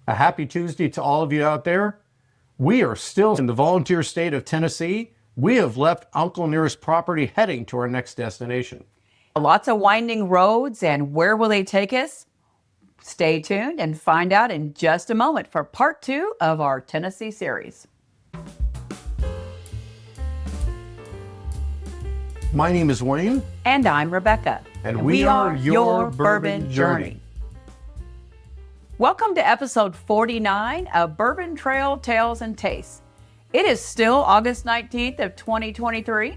A happy Tuesday to all of you out there. We are still in the volunteer state of Tennessee. We have left Uncle Nearest property heading to our next destination. Lots of winding roads, and where will they take us? Stay tuned and find out in just a moment for part 2 of our Tennessee series. My name is Wayne. And I'm Rebecca. And we are your Bourbon Journey. Welcome to episode 49 of Bourbon Trail Tales and Tastes. It is still August 19th of 2023,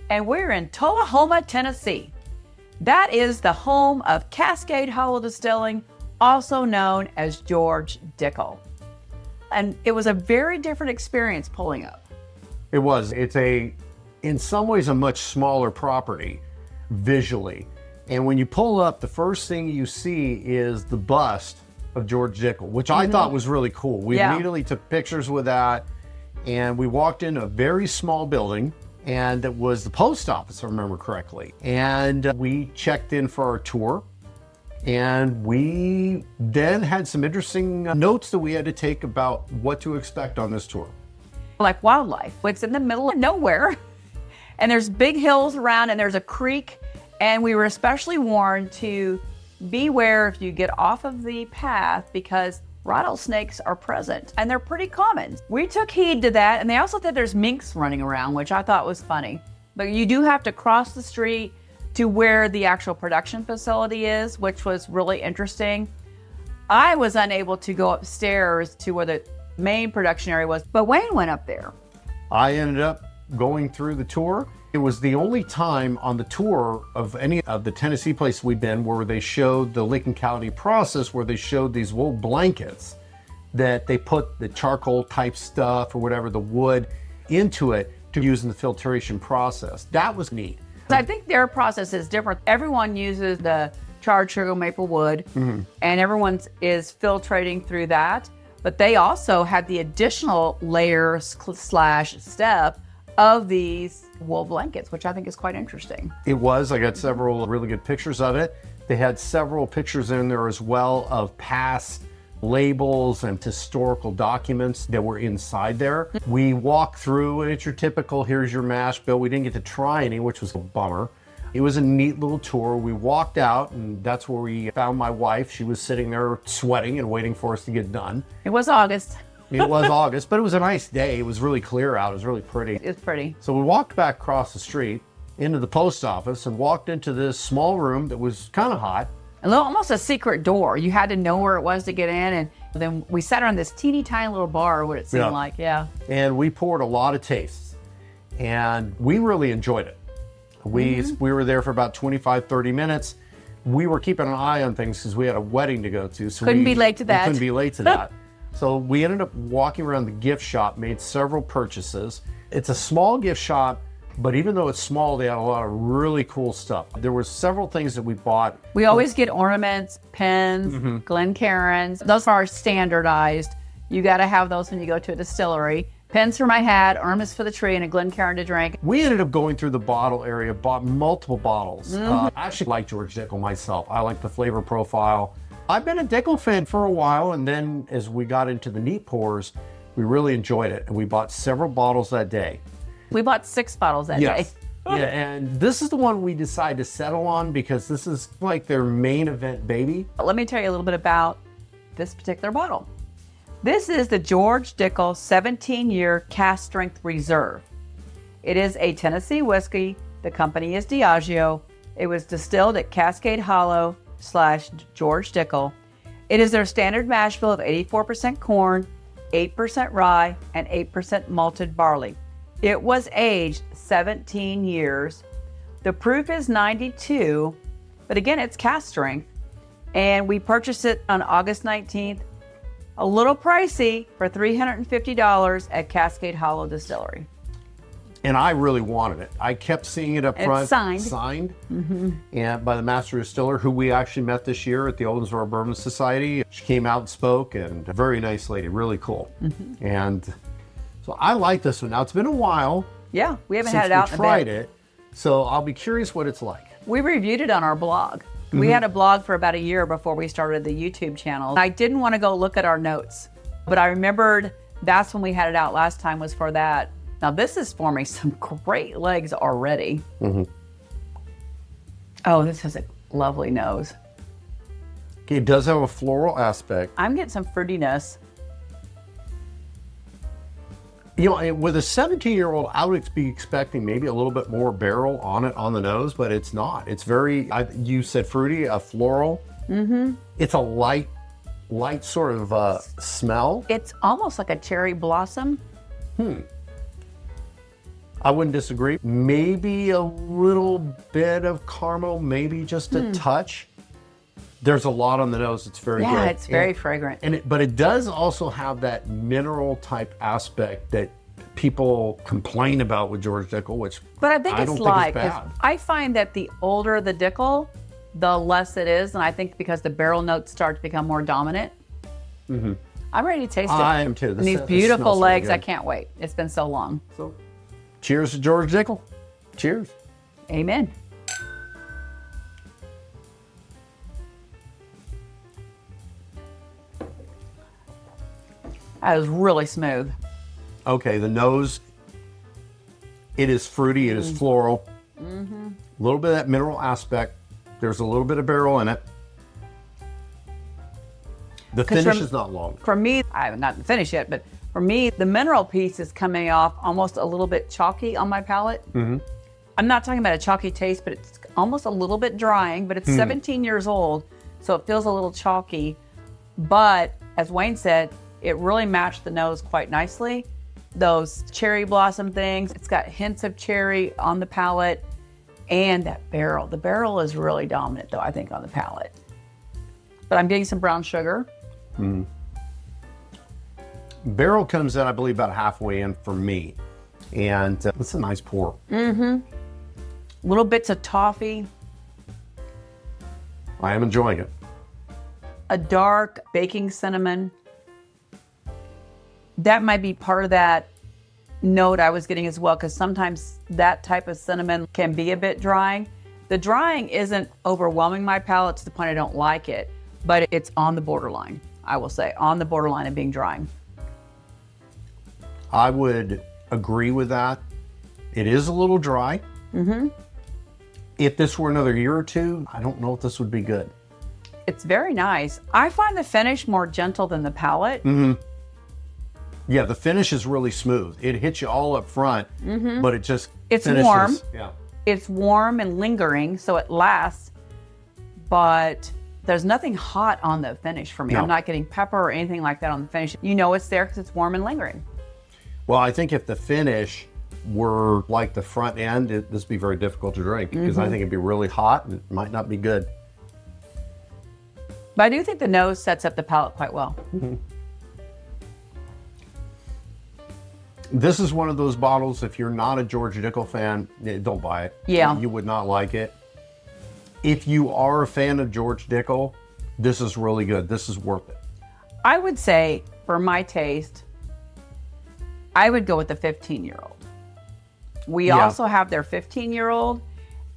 and we're in Tullahoma, Tennessee. That is the home of Cascade Hollow Distilling, also known as George Dickel. And it was a very different experience pulling up. It was. It's in some ways, a much smaller property visually. And when you pull up, the first thing you see is the bust of George Dickel, which I thought was really cool. We immediately took pictures with that, and we walked into a very small building, and it was the post office, if I remember correctly. And we checked in for our tour, and we then had some interesting notes that we had to take about what to expect on this tour. Like wildlife, it's in the middle of nowhere, and there's big hills around, and there's a creek, and we were especially warned to beware if you get off of the path because rattlesnakes are present, and they're pretty common. We took heed to that, and they also said there's minks running around, which I thought was funny. But you do have to cross the street to where the actual production facility is, which was really interesting. I was unable to go upstairs to where the main production area was, but Wayne went up there. I ended up going through the tour. It was the only time on the tour of any of the Tennessee places we've been where they showed the Lincoln County process, where they showed these wool blankets that they put the charcoal type stuff or whatever, the wood, into it to use in the filtration process. That was neat. I think their process is different. Everyone uses the charred sugar maple wood, and everyone is filtrating through that. But they also had the additional layer / step of these wool blankets, which I think is quite interesting. It was. I got several really good pictures of it. They had several pictures in there as well of past labels and historical documents that were inside there. We walked through, and it's your typical, here's your mash bill. We didn't get to try any, which was a bummer. It was a neat little tour. We walked out, and that's where we found my wife. She was sitting there sweating and waiting for us to get done. It was August. It was August, but it was a nice day. It was really clear out. It was really pretty. It's pretty. So we walked back across the street into the post office and walked into this small room that was kind of hot. Almost a secret door. You had to know where it was to get in, and then we sat around this teeny tiny little bar, what it seemed like, And we poured a lot of tastes, and we really enjoyed it. We were there for about 25-30 minutes. We were keeping an eye on things because we had a wedding to go to. So couldn't be late to that. Couldn't be late to that. So we ended up walking around the gift shop, made several purchases. It's a small gift shop, but even though it's small, they had a lot of really cool stuff. There were several things that we bought. We always get ornaments, pens, Glencairns. Those are standardized. You got to have those when you go to a distillery. Pens for my hat, ornaments for the tree, and a Glencairn to drink. We ended up going through the bottle area, bought multiple bottles. I actually like George Dickel myself. I like the flavor profile. I've been a Dickel fan for a while, and then as we got into the neat pours, we really enjoyed it, and we bought several bottles that day. We bought 6 bottles that day. Yeah, and this is the one we decided to settle on because this is like their main event baby. Let me tell you a little bit about this particular bottle. This is the George Dickel 17-year Cask Strength Reserve. It is a Tennessee whiskey. The company is Diageo. It was distilled at Cascade Hollow / George Dickel. It is their standard mash bill of 84% corn, 8% rye, and 8% malted barley. It was aged 17 years. The proof is 92, but again, it's cask strength. And we purchased it on August 19th. A little pricey for $350 at Cascade Hollow Distillery. And I really wanted it. I kept seeing it up front. It's signed. And by the master distiller, who we actually met this year at the Oldsboro Bourbon Society. She came out and spoke, and a very nice lady, really cool. And so I like this one. Now, it's been a while. Yeah, we haven't since had it out we in a tried bit. it, so I'll be curious what it's like. We reviewed it on our blog. We had a blog for about a year before we started the YouTube channel. I didn't want to go look at our notes, but I remembered that's when we had it out last time, was for that. Now this is forming some great legs already. Oh, this has a lovely nose. It does have a floral aspect. I'm getting some fruitiness. You know, with a 17-year-old, I would be expecting maybe a little bit more barrel on it on the nose, but it's not. It's very, you said fruity, a floral. It's a light sort of smell. It's almost like a cherry blossom. I wouldn't disagree. Maybe a little bit of caramel, maybe just a touch. There's a lot on the nose. It's very good. Yeah, it's very fragrant. But it does also have that mineral type aspect that people complain about with George Dickel, which But I think I it's don't like, think it's 'cause bad. I find that the older the Dickel, the less it is. And I think because the barrel notes start to become more dominant. I'm ready to taste it. I am too. And these This beautiful smells really legs, good. I can't wait. It's been so long. So, cheers to George Dickel. Cheers. Amen. That was really smooth. Okay, the nose, it is fruity, it is floral. A little bit of that mineral aspect. There's a little bit of barrel in it. The finish is not long. For me, I haven't gotten finished yet, but for me, the mineral piece is coming off almost a little bit chalky on my palate. I'm not talking about a chalky taste, but it's almost a little bit drying, but it's 17 years old, so it feels a little chalky. But as Wayne said, it really matched the nose quite nicely. Those cherry blossom things, it's got hints of cherry on the palate, and that barrel. The barrel is really dominant though, I think, on the palate. But I'm getting some brown sugar. Barrel comes in, I believe, about halfway in for me. And it's a nice pour. Little bits of toffee, I am enjoying it. a dark baking cinnamon. That might be part of that note I was getting as well, because sometimes that type of cinnamon can be a bit drying. The drying isn't overwhelming my palate to the point I don't like it, but it's on the borderline, I will say, on the borderline of being drying. I would agree with that. It is a little dry. If this were another year or two, I don't know if this would be good. It's very nice. I find the finish more gentle than the palate. Yeah, the finish is really smooth. It hits you all up front, but it just It's finishes. warm. Yeah. It's warm and lingering, so it lasts, but there's nothing hot on the finish for me. No. I'm not getting pepper or anything like that on the finish. You know it's there because it's warm and lingering. Well, I think if the finish were like the front end, this would be very difficult to drink because I think it'd be really hot and it might not be good. But I do think the nose sets up the palate quite well. This is one of those bottles, if you're not a George Dickel fan, don't buy it. Yeah. You would not like it. If you are a fan of George Dickel, this is really good. This is worth it. I would say, for my taste, I would go with the 15-year-old. We also have their 15-year-old,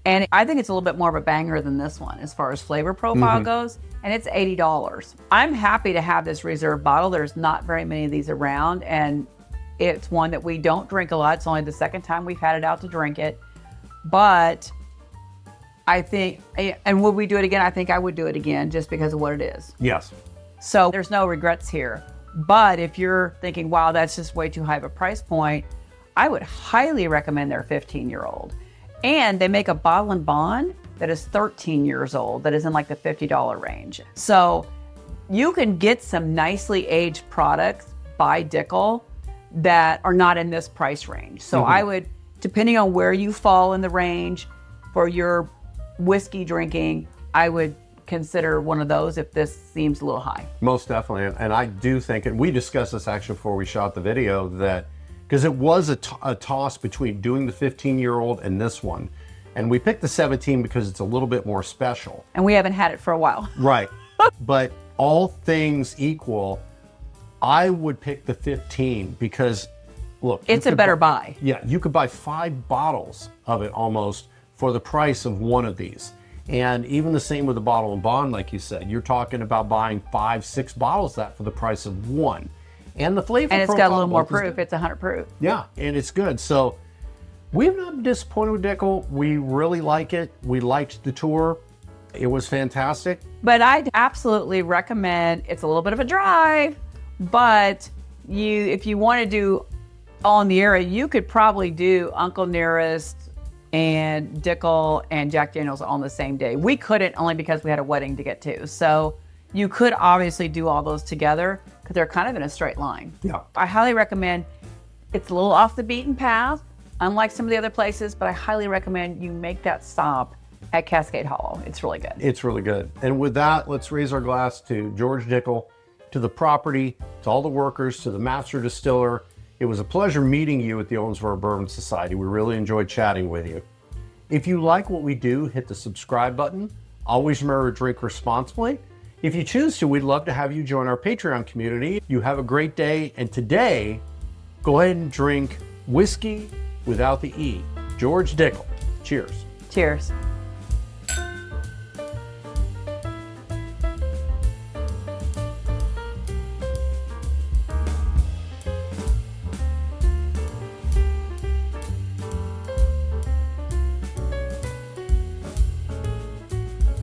and I think it's a little bit more of a banger than this one as far as flavor profile goes, and it's $80. I'm happy to have this reserve bottle. There's not very many of these around, and it's one that we don't drink a lot. It's only the second time we've had it out to drink it, but I think, and would we do it again? I think I would do it again just because of what it is. Yes. So there's no regrets here. But if you're thinking, wow, that's just way too high of a price point, I would highly recommend their 15-year-old. And they make a bottle and bond that is 13 years old, that is in like the $50 range. So you can get some nicely aged products by Dickel that are not in this price range. So I would, depending on where you fall in the range for your whiskey drinking, I would consider one of those if this seems a little high. Most definitely. And I do think, and we discussed this actually before we shot the video, that because it was a toss between doing the 15-year-old and this one. And we picked the 17 because it's a little bit more special. And we haven't had it for a while. Right. But all things equal, I would pick the 15 because, look. It's a better buy. Yeah, you could buy 5 bottles of it almost for the price of one of these. And even the same with the bottle and bond, like you said. You're talking about buying 5, 6 bottles of that for the price of one. And the flavor And it's got a little more profile is proof. It's 100 proof. yeah, and it's good. So we've not been disappointed with Dickel. We really like it. We liked the tour. It was fantastic. But I'd absolutely recommend, it's a little bit of a drive, but if you want to do all in the area, you could probably do Uncle Nearest and Dickel and Jack Daniels on the same day. We couldn't, only because we had a wedding to get to. So you could obviously do all those together because they're kind of in a straight line. Yeah. I highly recommend, it's a little off the beaten path, unlike some of the other places, but I highly recommend you make that stop at Cascade Hollow. It's really good. It's really good. And with that, let's raise our glass to George Dickel, to the property, to all the workers, to the master distiller. It was a pleasure meeting you at the Owensboro Bourbon Society. We really enjoyed chatting with you. If you like what we do, hit the subscribe button. Always remember to drink responsibly. If you choose to, we'd love to have you join our Patreon community. You have a great day. And today, go ahead and drink whiskey without the E. George Dickel. Cheers. Cheers.